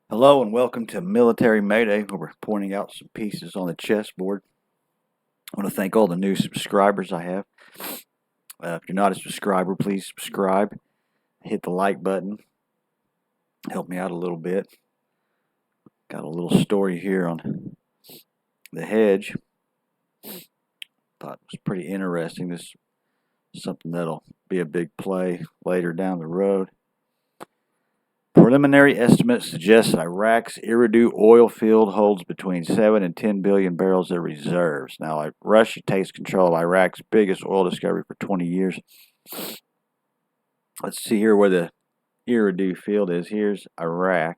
Hello and welcome to Military Mayday, where we're pointing out some pieces on the chessboard. I want to thank all the new subscribers I have. If you're not a subscriber, please subscribe. Hit the like button. Help me out a little bit. Got a little story here on the hedge. Thought it was pretty interesting. This is something that'll be a big play later down the road. Preliminary estimates suggest that Iraq's Eridu oil field holds between 7 and 10 billion barrels of reserves. Now, Russia takes control of Iraq's biggest oil discovery for 20 years. Let's see here where the Eridu field is. Here's Iraq.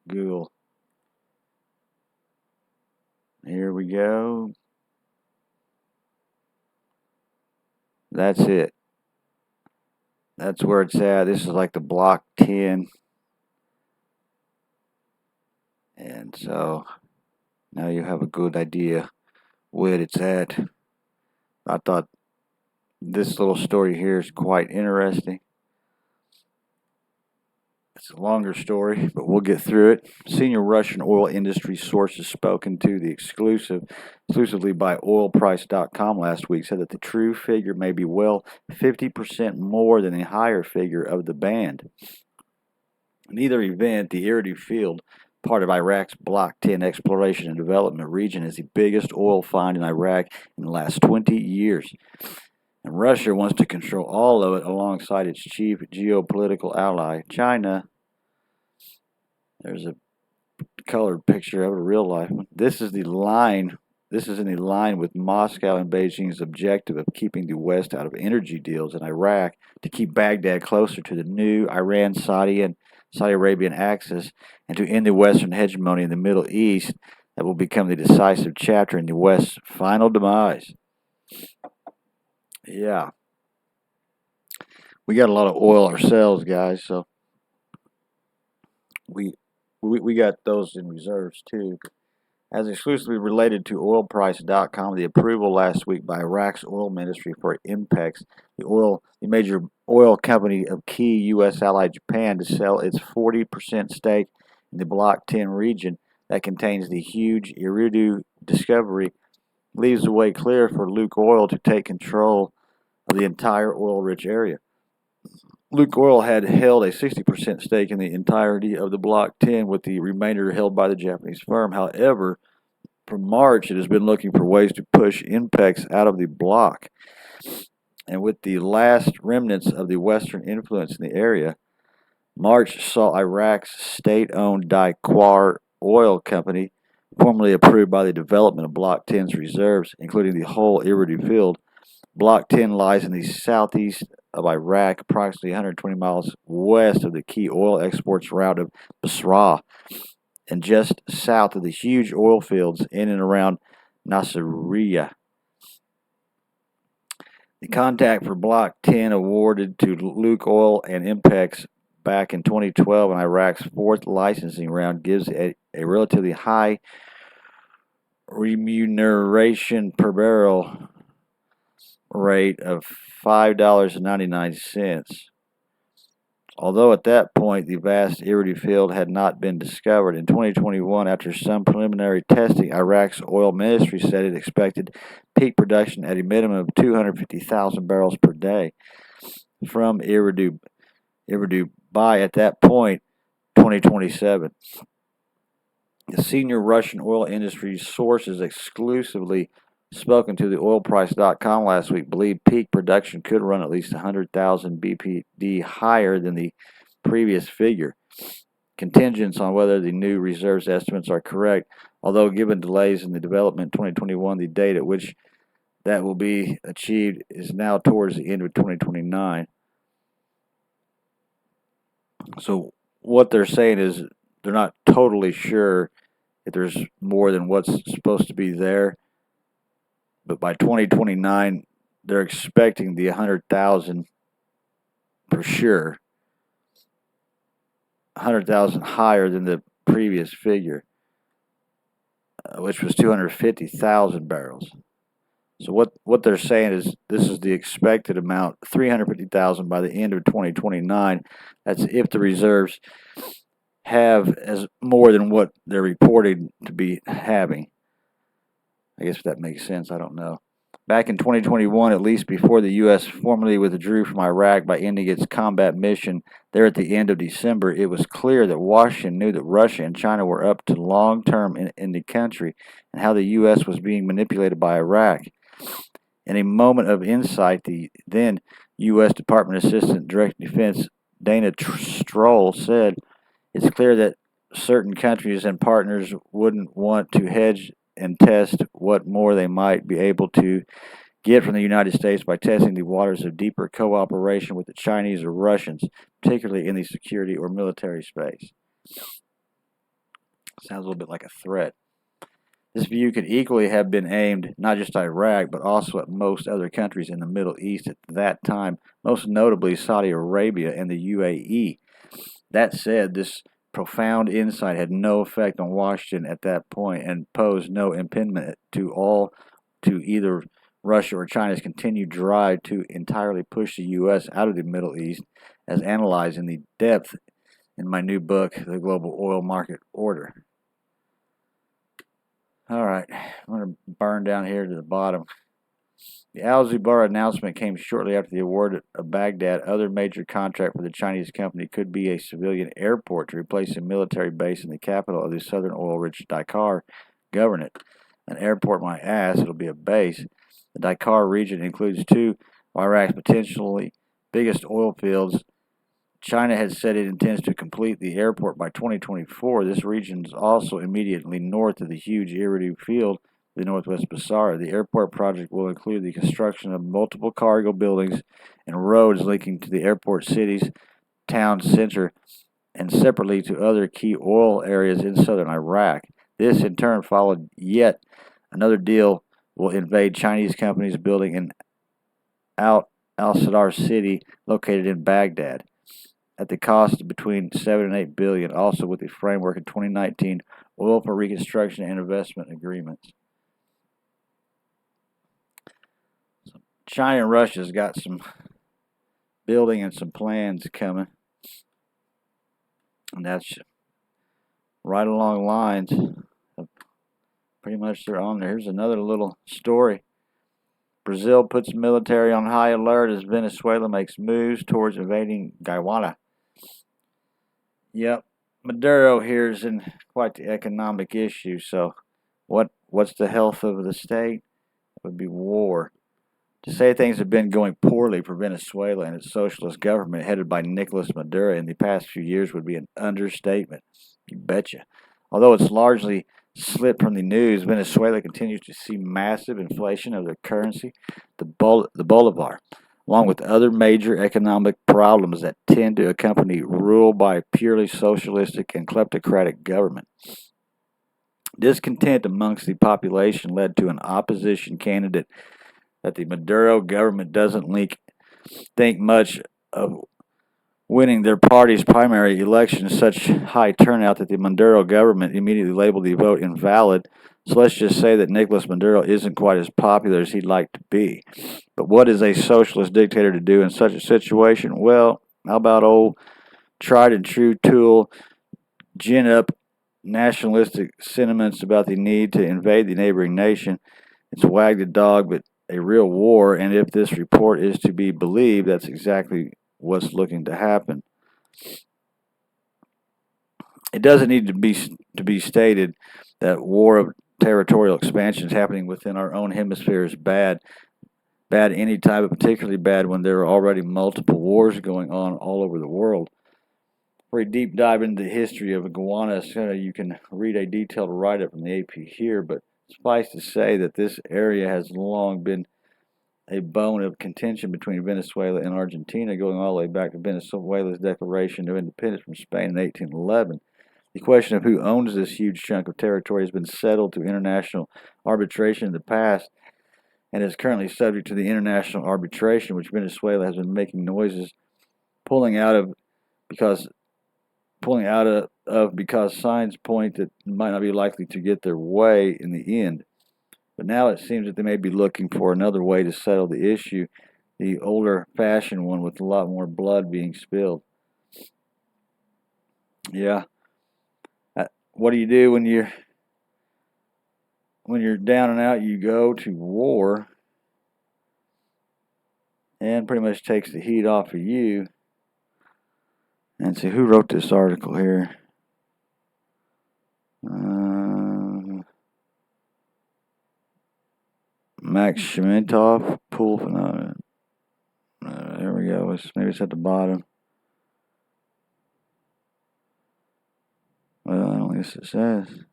Google. Here we go. That's it. That's where it's at. This is like the block 10. And so now you have a good idea where it's at. I thought this little story here is quite interesting. It's a longer story, but we'll get through it. Senior Russian oil industry sources spoken to the exclusively by oilprice.com last week said that the true figure may be 50% more than the higher figure of the band. In either event, the Eridu field, part of Iraq's Block 10 exploration and development region, is the biggest oil find in Iraq in the last 20 years. And Russia wants to control all of it alongside its chief geopolitical ally, China. There's a colored picture of a real life one. This is the line. This is in the line with Moscow and Beijing's objective of keeping the West out of energy deals in Iraq to keep Baghdad closer to the new Iran-Saudi and Saudi Arabian axis and to end the Western hegemony in the Middle East that will become the decisive chapter in the West's final demise. Yeah. We got a lot of oil ourselves, guys, so we got those in reserves too. As exclusively related to oilprice.com, the approval last week by Iraq's oil ministry for Inpex, the major oil company of key U.S. ally Japan, to sell its 40% stake in the Block 10 region that contains the huge Eridu discovery, leaves the way clear for Lukoil to take control of the entire oil-rich area. Lukoil had held a 60% stake in the entirety of the Block 10, with the remainder held by the Japanese firm. However, from March, it has been looking for ways to push Inpex out of the block. And with the last remnants of the Western influence in the area, March saw Iraq's state-owned Decisive oil company, formally approved by the development of Block 10's reserves, including the whole Eridu field. Block 10 lies in the southeast of Iraq, approximately 120 miles west of the key oil exports route of Basra, and just south of the huge oil fields in and around Nasiriyah. The contract for Block 10, awarded to Lukoil and Inpex back in 2012 in Iraq's fourth licensing round, gives a relatively high remuneration per barrel rate of $5.99. Although at that point the vast Eridu field had not been discovered. In 2021, after some preliminary testing, Iraq's oil ministry said it expected peak production at a minimum of 250,000 barrels per day from Eridu by, at that point, 2027. The senior Russian oil industry sources exclusively spoken to the oilprice.com last week believe peak production could run at least 100,000 BPD higher than the previous figure, contingent on whether the new reserves estimates are correct. Although given delays in the development in 2021, the date at which that will be achieved is now towards the end of 2029. So what they're saying is they're not totally sure if there's more than what's supposed to be there. But by 2029, they're expecting the 100,000 for sure. 100,000 higher than the previous figure, which was 250,000 barrels. So what they're saying is this is the expected amount, 350,000 by the end of 2029. That's if the reserves have as more than what they're reported to be having. I guess if that makes sense, I don't know. Back in 2021, at least before the U.S. formally withdrew from Iraq by ending its combat mission there at the end of December, it was clear that Washington knew that Russia and China were up to long term in the country and how the U.S. was being manipulated by Iraq. In a moment of insight, the then U.S. Department Assistant Director of Defense Dana Stroll said, "It's clear that certain countries and partners wouldn't want to hedge and test what more they might be able to get from the United States by testing the waters of deeper cooperation with the Chinese or Russians, particularly in the security or military space." Sounds a little bit like a threat. This view could equally have been aimed not just at Iraq, but also at most other countries in the Middle East at that time, most notably Saudi Arabia and the UAE. That said, this profound insight had no effect on Washington at that point and posed no impediment to either Russia or China's continued drive to entirely push the U.S. out of the Middle East, as analyzed in the depth in my new book, The Global Oil Market Order. All right, I'm going to burn down here to the bottom. The Al-Zubair announcement came shortly after the award of Baghdad. Other major contract for the Chinese company could be a civilian airport to replace a military base in the capital of the southern oil-rich Dakar governorate. An airport, my ass, it'll be a base. The Dakar region includes two of Iraq's potentially biggest oil fields. China has said it intends to complete the airport by 2024. This region is also immediately north of the huge Eridu field, the northwest Basara. The airport project will include the construction of multiple cargo buildings and roads linking to the airport city's town center and separately to other key oil areas in southern Iraq. This, in turn, followed yet another deal will invade Chinese companies building in Al-Sadar city located in Baghdad at the cost of between 7 and 8 billion, also with the framework in 2019 oil for reconstruction and investment agreements. So China and Russia's got some building and some plans coming, and that's right along lines of pretty much they're on there. Here's another little story. Brazil puts military on high alert as Venezuela makes moves towards invading Guyana. Yep, Maduro here is in quite the economic issue. So, what's the health of the state? It would be war. To say things have been going poorly for Venezuela and its socialist government headed by Nicolas Maduro in the past few years would be an understatement. You betcha. Although it's largely slipped from the news, Venezuela continues to see massive inflation of their currency, the bolivar, along with other major economic problems that tend to accompany rule by a purely socialistic and kleptocratic government. Discontent amongst the population led to an opposition candidate that the Maduro government doesn't think much of winning their party's primary election. Such high turnout that the Maduro government immediately labeled the vote invalid. So let's just say that Nicolas Maduro isn't quite as popular as he'd like to be. But what is a socialist dictator to do in such a situation? Well, how about old tried and true tool, gin up nationalistic sentiments about the need to invade the neighboring nation? It's wag the dog, but a real war, and if this report is to be believed, that's exactly what's looking to happen. It doesn't need to be stated that war of territorial expansion is happening within our own hemisphere is bad. Bad any time, but particularly bad when there are already multiple wars going on all over the world. For a deep dive into the history of Guyana, you can read a detailed write-up from the AP here, but suffice to say that this area has long been a bone of contention between Venezuela and Argentina, going all the way back to Venezuela's declaration of independence from Spain in 1811. The question of who owns this huge chunk of territory has been settled through international arbitration in the past and is currently subject to the international arbitration, which Venezuela has been making noises pulling out of because signs point that it might not be likely to get their way in the end. But now it seems that they may be looking for another way to settle the issue, the older-fashioned one with a lot more blood being spilled. Yeah, what do you do when you're down and out? You go to war, and pretty much takes the heat off of you. And see who wrote this article here. Max Shmentov, pool phenomenon. There we go. Maybe it's at the bottom. Well, I don't guess it says. It's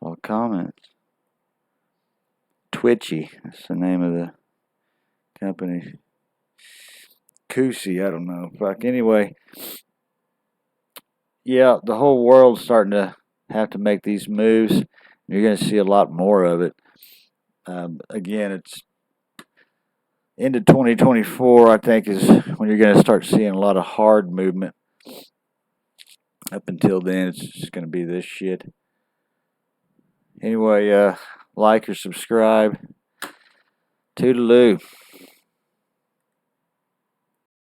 all comments. Twitchy. That's the name of the company. Kusi, I don't know. Fuck. Anyway, yeah, the whole world's starting to have to make these moves. You're going to see a lot more of it. Again, it's into 2024, I think, is when you're going to start seeing a lot of hard movement. Up until then, it's just going to be this shit. Anyway, like or subscribe. Toodaloo.